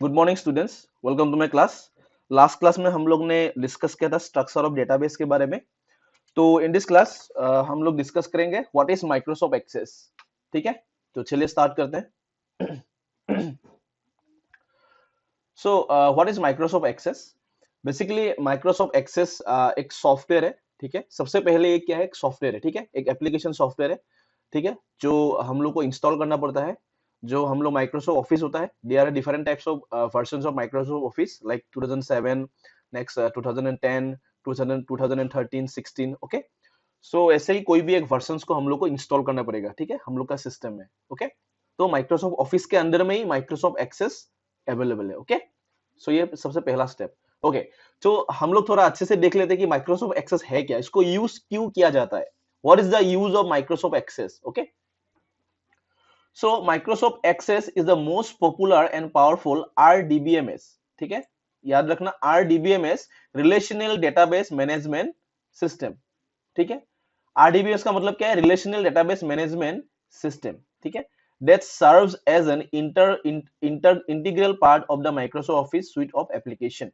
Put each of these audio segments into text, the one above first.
Good morning students, welcome to my class. Last class में हम लोग ने डिस्कस किया था स्ट्रक्चर ऑफ डेटाबेस के बारे में। तो इन दिस क्लास हम लोग डिस्कस करेंगे व्हाट इज माइक्रोसॉफ्ट एक्सेस। ठीक है, तो चलिए स्टार्ट करते हैं। So what is Microsoft Access? Basically Microsoft Access एक सॉफ्टवेयर है। ठीक है, सबसे पहले ये क्या है, एक सॉफ्टवेयर है। ठीक है, एक एप्लीकेशन सॉफ्टवेयर है। ठीक है, जो हम लोग को इंस्टॉल करना पड़ता है। जो हम लोग माइक्रोसॉफ्ट ऑफिस होता है, they are different types of versions of Microsoft office like 2007, next 2010, 2000, 2013, 16। Okay, so ऐसे ही कोई भी एक वर्जन को हम लोग को इंस्टॉल करना पड़ेगा। ठीक है, हम लोग का सिस्टम में। ओके, तो माइक्रोसॉफ्ट ऑफिस के अंदर में ही माइक्रोसॉफ्ट एक्सेस अवेलेबल है। ओके, सो ये सबसे पहला स्टेप। ओके, तो हम लोग थोड़ा अच्छे से देख लेते हैं कि माइक्रोसॉफ्ट एक्सेस है क्या, इसको यूज क्यों किया जाता है। What is the use of Microsoft Access? Okay, so Microsoft Access is the most popular and powerful RDBMS। ठीक है, याद रखना, RDBMS relational database management system. ठीक है, RDBMS का मतलब क्या है? Relational database management system. ठीक है, that serves as an integral part of the Microsoft Office suite of application.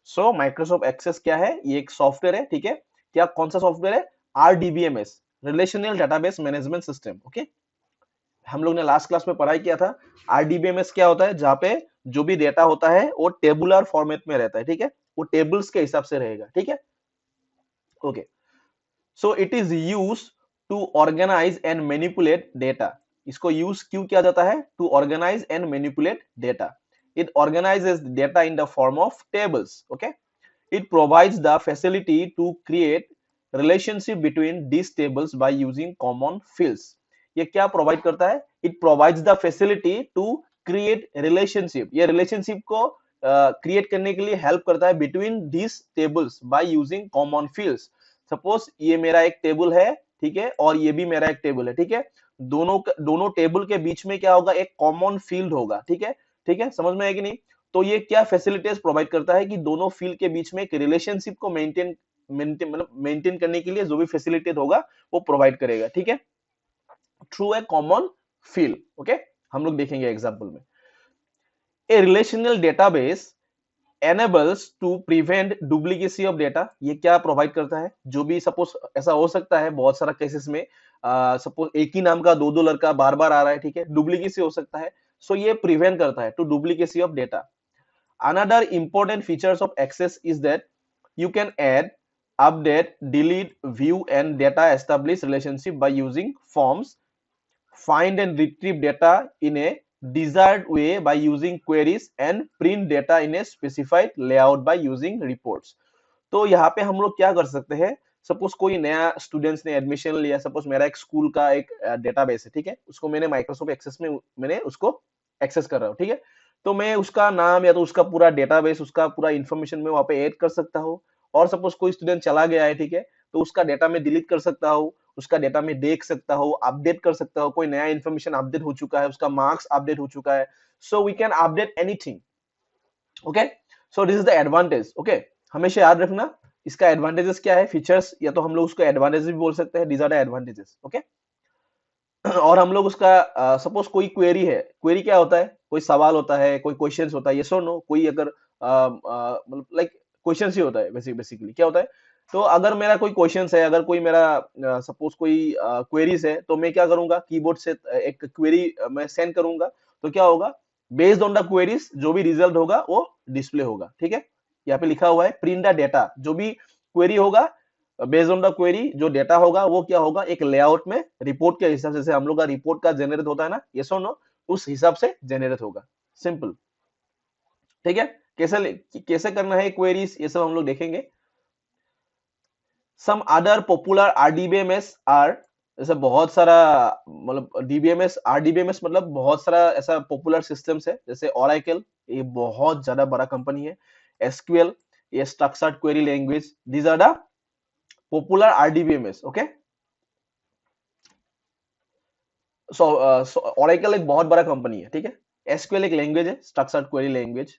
So Microsoft Access क्या है? ये एक सॉफ्टवेयर है। ठीक है, क्या कौन सा सॉफ्टवेयर है? RDBMS, relational database management system. Okay, हम लोग ने लास्ट क्लास में पढ़ाई किया था। RDBMS क्या होता है? जहां पे जो भी डेटा होता है वो टेबुलर फॉर्मेट में रहता है। ठीक है, वो टेबल्स के हिसाब से रहेगा। ठीक है, okay, so it is use to organise and manipulate data. इसको यूज क्यों किया जाता है? To organise and manipulate data. It organises data in the form of tables. Okay, it provides the facility to create relationship between these tables by using common fields। ये क्या provide करता है? It provides the facility to create relationship. ये relationship को क्रिएट करने के लिए हेल्प करता है between these tables by using common fields। Suppose ये मेरा एक टेबल है, ठीक है, और ये भी मेरा एक टेबल है। ठीक है, दोनों दोनों टेबल के बीच में क्या होगा? एक कॉमन फील्ड होगा। ठीक है, ठीक है, समझ में है कि नहीं? तो ये क्या फैसिलिटीज प्रोवाइड करता है कि दोनों फील्ड के बीच में एक रिलेशनशिप को मेंटेन करने के लिए जो भी फैसिलिटेट होगा वो प्रोवाइड करेगा। ठीक है, through a common field. Okay, हम लोग देखेंगे एग्जांपल में। A relational database enables to prevent duplicacy of data। ये क्या प्रोवाइड करता है? जो भी सपोज ऐसा हो सकता है बहुत सारा केसेस में, सपोज एक ही नाम का दो दो लड़का बार बार आ रहा है। ठीक है, डुप्लीकेसी हो सकता है। सो ये प्रिवेंट करता है to duplicacy of data. Another important features of Access is that you can add, update, delete, view, and data establish relationship by using forms, find and retrieve data in a desired way by using queries, and print data in a specified layout by using reports। तो यहाँ पे हम लोग क्या कर सकते हैं? Suppose कोई नया स्टूडेंट्स ने एडमिशन लिया, सपोज मेरा एक स्कूल का एक डेटाबेस है। ठीक है, उसको मैंने माइक्रोसॉफ्ट एक्सेस में मैंने उसको एक्सेस कर रहा हूँ। ठीक है, तो मैं उसका नाम या तो उसका पूरा डेटाबेस, उसका पूरा इंफॉर्मेशन मैं वहां पे ऐड कर सकता हूँ। और सपोज कोई स्टूडेंट चला गया है, ठीक है, तो उसका डेटा में डिलीट कर सकता हूँ, उसका डेटा में देख सकता हूँ, अपडेट कर सकता हूँ। कोई नया इंफॉर्मेशन अपडेट हो चुका है, उसका मार्क्स अपडेट हो चुका है। So we can update anything. Okay, so this is the advantage. Okay, हमेशा याद रखना इसका एडवांटेजेस क्या है, फीचर्स, या तो हम लोग उसको एडवांटेज भी बोल सकते हैं। These are the advantages. Okay, और हम लोग उसका सपोज कोई क्वेरी है। क्वेरी क्या होता है? कोई सवाल होता है, कोई क्वेश्चंस होता है, यस और नो। कोई अगर मतलब लाइक क्वेश्चंस ही होता है बेसिकली। क्या होता है? तो अगर मेरा कोई क्वेश्चंस है, अगर कोई मेरा सपोज कोई क्वेरीज है, तो मैं क्या करूंगा? कीबोर्ड से एक क्वेरी मैं सेंड करूंगा। तो क्या होगा? बेस्ड ऑन द क्वेरीज जो भी रिजल्ट होगा वो डिस्प्ले होगा। ठीक है, यहाँ पे लिखा हुआ है प्रिंट द डेटा। जो भी क्वेरी होगा, बेस्ड ऑन द क्वेरी जो डेटा होगा वो क्या होगा? एक लेआउट में रिपोर्ट के हिसाब से, जैसे हम लोग का रिपोर्ट का जनरेट होता है ना, यस और नो, उस हिसाब से जनरेट होगा। सिंपल। ठीक है, कैसे करना है क्वेरीज, ये सब हम लोग देखेंगे। Some other popular RDBMS are, जैसे बहुत सारा मतलब DBMS, RDBMS मतलब बहुत सारा ऐसा पॉपुलर सिस्टम्स है। जैसे ओरेकल, ये बहुत ज्यादा बड़ा कंपनी है। SQL, ये structured query language. These are the popular RDBMS। Okay, so Oracle एक बहुत बड़ा कंपनी है। ठीक है, एसक्यूएल एक लैंग्वेज है, structured query language.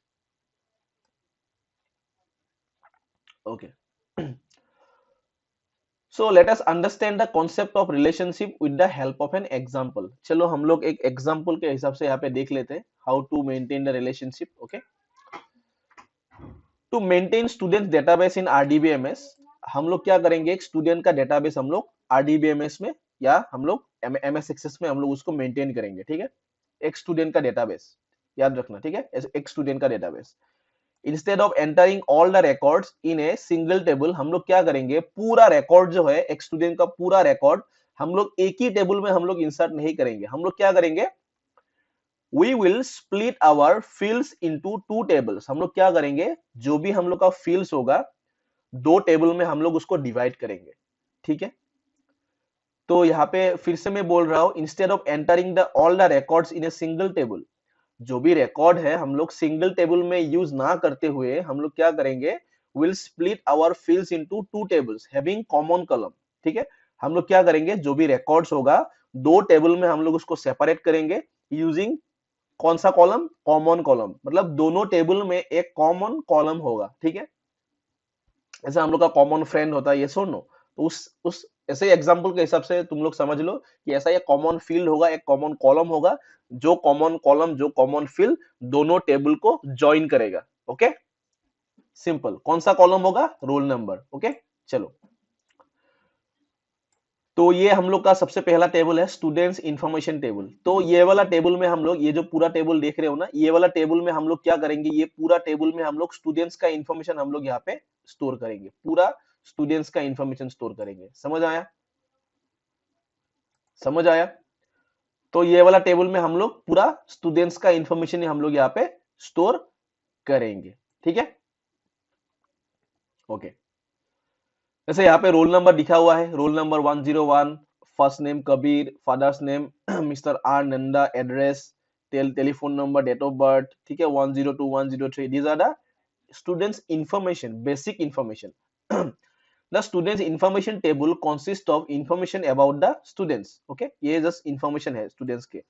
Okay, so let us understand the concept of relationship with the help of an example. चलो हम लोग एक एग्जांपल के हिसाब से यहाँ पे देख लेते हैं how to maintain the relationship. Okay, to maintain student database in RDBMS, हम लोग क्या करेंगे, एक स्टूडेंट का डेटाबेस हम लोग आरडीबीएमएस में या हम लोग एमएस एक्सेस में हम लोग उसको मेंटेन करेंगे, ठीक है। एक स्टूडेंट का डेटाबेस याद रखना, ठीक है, एक स्टूडेंट का database. Instead of entering all the records in a single table, हम लोग क्या करेंगे, पूरा रिकॉर्ड जो है एक स्टूडेंट का पूरा रिकॉर्ड हम लोग एक ही टेबल में हम लोग इंसर्ट नहीं करेंगे। हम लोग क्या करेंगे, we will split our fields into two tables, हम लोग क्या करेंगे, जो भी हम लोग का fields होगा दो टेबल में हम लोग उसको डिवाइड करेंगे, ठीक है। तो यहाँ पे फिर से मैं बोल रहा हूं, instead of entering the all the records in a single table, जो भी रिकॉर्ड है हम लोग सिंगल टेबल में यूज ना करते हुए हम लोग क्या करेंगे, will split our fields into two tables having common column, ठीक है। हम लोग क्या करेंगे, जो भी रिकॉर्ड्स होगा दो टेबल में हम लोग उसको सेपरेट करेंगे यूजिंग कौन सा कॉलम, कॉमन कॉलम, मतलब दोनों टेबल में एक कॉमन कॉलम होगा, ठीक है। ऐसा हम लोग का कॉमन फ्रेंड होता है, ये सुनो, तो उस ऐसे एग्जांपल के हिसाब से तुम लोग समझ लो कि ऐसा ये कॉमन फील्ड होगा, एक कॉमन कॉलम होगा, जो कॉमन कॉलम जो कॉमन फील्ड दोनों टेबल को ज्वाइन करेगा, ओके। सिंपल, कौन सा कॉलम होगा, रोल नंबर, ओके। चलो, तो ये हम लोग का सबसे पहला टेबल है स्टूडेंट्स इंफॉर्मेशन टेबल। तो ये वाला टेबल में हम लोग, ये जो पूरा टेबल देख रहे हो ना, ये वाला टेबल में हम लोग क्या करेंगे, ये पूरा टेबल में हम लोग स्टूडेंट्स का इंफॉर्मेशन हम लोग यहाँ पे स्टोर करेंगे, पूरा स्टूडेंट्स का इंफॉर्मेशन स्टोर करेंगे। समझ आया, समझ आया। तो ये वाला टेबल में हम लोग पूरा स्टूडेंट्स का इंफॉर्मेशन हम लोग यहाँ पे स्टोर करेंगे, ठीक है, ओके। जैसे यहाँ पे रोल नंबर लिखा हुआ है, roll number 101, first name Kabir, father's name mister R Nanda, address, telephone number, date of birth, ठीक है, 102 103, these are the students information, basic information. The students information table consist of information about the students, okay, ये just information है students के।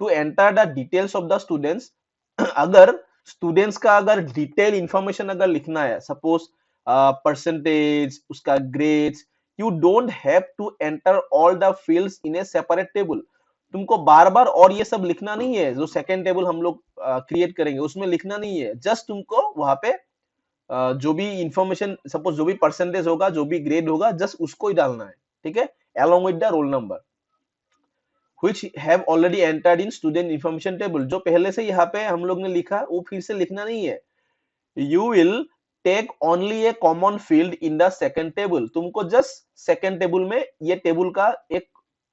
To enter the details of the students, अगर students का अगर detail information अगर लिखना है, suppose percentage, उसका grades, you don't have to enter all the fields in a separate table. तुमको बार बार और ये सब लिखना नहीं है, जो सेकेंड टेबल हम लोग क्रिएट करेंगे उसमें लिखना नहीं है, जस्ट तुमको वहां पे जो भी इंफॉर्मेशन, सपोज जो भी परसेंटेज होगा, जो भी ग्रेड होगा, जस्ट उसको ही डालना है, ठीक है, along with the roll number which have already entered in student information table। जो पहले से यहाँ पे हम लोग ने लिखा वो फिर से लिखना नहीं है। You will take only a common field in the second table। तुमको जस्ट सेकेंड टेबल में ये टेबल का एक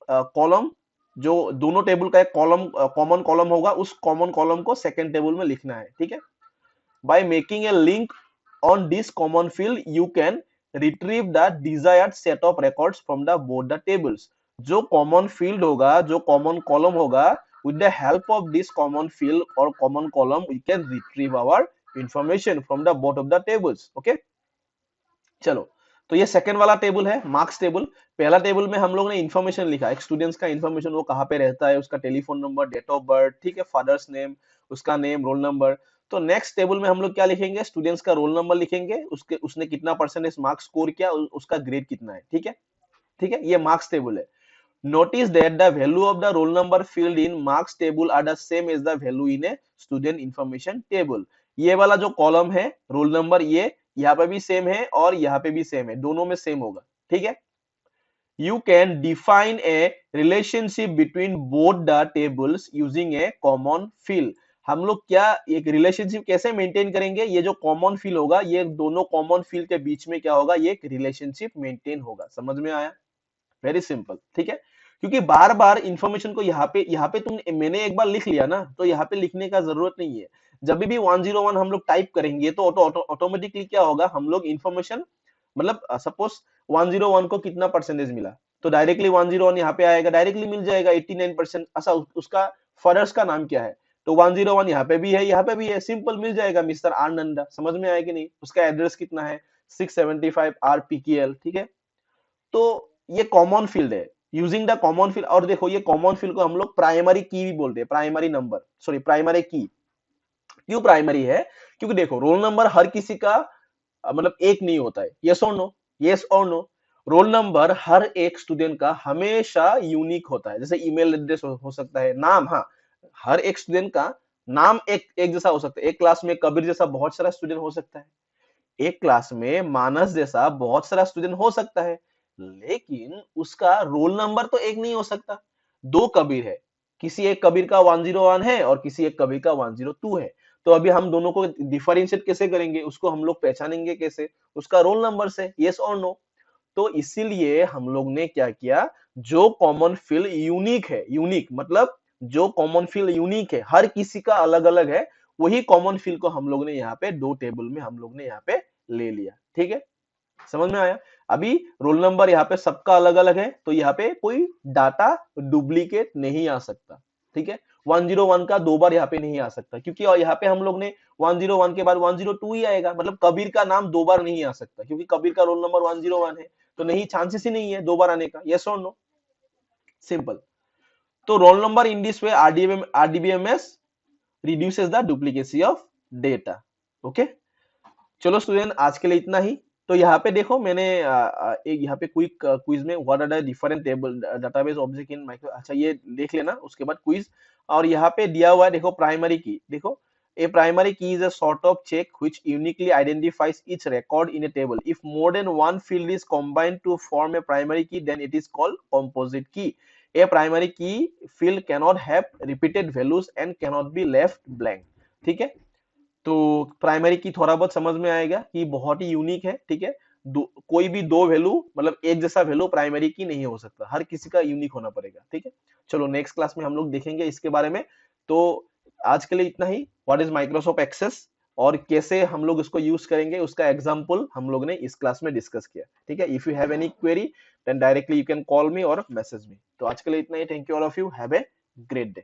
कॉलम, जो दोनों टेबल का एक कॉलम कॉमन कॉलम होगा, उस कॉमन कॉलम को सेकेंड टेबल में लिखना है, ठीक है। By making a link on this common field, you can retrieve the desired set of records from the both the tables। जो common field होगा, जो common column होगा, with the help of this common field or common column, we can retrieve our information from the both of the tables, okay। चलो, तो ये second वाला table है, marks table. पहला टेबल में हम लोग ने इंफॉर्मेशन लिखा, एक स्टूडेंट्स का इंफॉर्मेशन, वो कहाँ पे रहता है, उसका telephone number, date of birth, ठीक है, फादर्स नेम, उसका नेम, रोल नंबर। तो नेक्स्ट टेबल में हम लोग क्या लिखेंगे, स्टूडेंट्स का रोल नंबर लिखेंगे, उसके उसने कितना परसेंटेज मार्क्स स्कोर किया, उसका ग्रेड कितना है, ठीक है, ठीक है, ये मार्क्स टेबल है। Notice that the value of the roll number field in marks table are the same as the value in a student information table। ये वाला जो कॉलम है रोल नंबर, ये यहाँ पे भी सेम है और यहाँ पे भी सेम है, दोनों में सेम होगा, ठीक है। You can define a relationship between both the tables using a common field। हम लोग क्या एक रिलेशनशिप कैसे मेंटेन करेंगे, ये जो कॉमन फील्ड होगा, ये दोनों कॉमन फील्ड के बीच में क्या होगा, ये एक रिलेशनशिप मेंटेन होगा। समझ में आया, वेरी सिंपल, ठीक है। क्योंकि बार बार इंफॉर्मेशन को यहाँ पे तुम, मैंने एक बार लिख लिया ना, तो यहाँ पे लिखने का जरूरत नहीं है। जब भी 101 हम लोग टाइप करेंगे तो ऑटोमेटिकली क्या होगा, हम लोग इंफॉर्मेशन, मतलब सपोज 101 को कितना परसेंटेज मिला, तो डायरेक्टली 101 यहाँ पे आएगा, डायरेक्टली मिल जाएगा 89%। अच्छा, उसका फादर्स का नाम क्या है, तो 101 यहाँ पे भी है, यहाँ पे भी है, सिंपल मिल जाएगा, मिस्टर आर नंदा। समझ में आया कि नहीं। उसका एड्रेस कितना है, 675 RPKL, ठीक है। तो ये कॉमन फील्ड है, यूजिंग द कॉमन फील्ड। और देखो, ये कॉमन फील्ड को हम लोग प्राइमरी की भी बोलते हैं, प्राइमरी नंबर, सॉरी प्राइमरी की। क्यों प्राइमरी है, क्योंकि देखो रोल नंबर हर किसी का मतलब एक नहीं होता है, यस और नो, यस और नो। रोल नंबर हर एक स्टूडेंट का हमेशा यूनिक होता है। जैसे ईमेल एड्रेस हो सकता है, नाम, हाँ, हर एक स्टूडेंट का नाम एक जैसा हो सकता है। एक क्लास में कबीर जैसा बहुत सारा स्टूडेंट हो सकता है, एक क्लास में मानस जैसा बहुत सारा स्टूडेंट हो सकता है, लेकिन उसका रोल नंबर तो एक नहीं हो सकता। दो कबीर है, किसी एक कबीर का 101 है और किसी एक कबीर का 102 है। तो अभी हम दोनों को डिफरेंशिएट कैसे करेंगे, उसको हम लोग पहचानेंगे कैसे? उसका रोल नंबर से, यस और नो। तो इसीलिए हम लोग ने क्या किया, जो कॉमन फील्ड यूनिक है, यूनिक मतलब जो कॉमन फील्ड यूनिक है, हर किसी का अलग अलग है, वही कॉमन फील्ड को हम लोग ने यहाँ पे दो टेबल में हम लोग ने यहाँ पे ले लिया। ठीक है, समझ में आया? अभी रोल नंबर यहाँ पे सबका अलग अलग है, तो यहाँ पे कोई डाटा डुप्लीकेट नहीं आ सकता। ठीक है, 101 का दो बार यहाँ पे नहीं आ सकता, क्योंकि और यहाँ पे हम लोग ने 101 के बाद 102 ही आएगा, मतलब कबीर का नाम दो बार नहीं आ सकता, क्योंकि कबीर का रोल नंबर 101 है, तो नहीं, चांसेस ही नहीं है दो बार आने का। यस और नो? सिंपल। तो roll number in this way RDBMS reduces the duplicacy of data. Okay, चलो स्टूडेंट, आज के लिए इतना ही। तो यहाँ पे देखो, मैंने एक यहाँ पे क्विक क्विज में what are the different table database object in micro, अच्छा ये देख लेना, उसके बाद क्विज। और यहाँ पे दिया हुआ है, देखो प्राइमरी की, देखो a primary key is a sort of check which uniquely identifies each record in a table. If more than one field is combined to form a primary key, then it is called composite key. A primary key field cannot have repeated values and cannot be left blank. ठीक है, तो primary की थोड़ा बहुत समझ में आएगा कि बहुत ही यूनिक है। ठीक है, कोई भी दो वैल्यू मतलब एक जैसा वैल्यू प्राइमरी की नहीं हो सकता, हर किसी का यूनिक होना पड़ेगा। ठीक है, चलो नेक्स्ट क्लास में हम लोग देखेंगे इसके बारे में। तो आज के लिए इतना ही। व्हाट इज माइक्रोसॉफ्ट एक्सेस और कैसे हम लोग इसको यूज करेंगे, उसका एग्जांपल हम लोग ने इस क्लास में डिस्कस किया। ठीक है, if you have any query then directly you can call me और मैसेज मी। तो आज के लिए इतना ही। Thank you all of you, have a great day.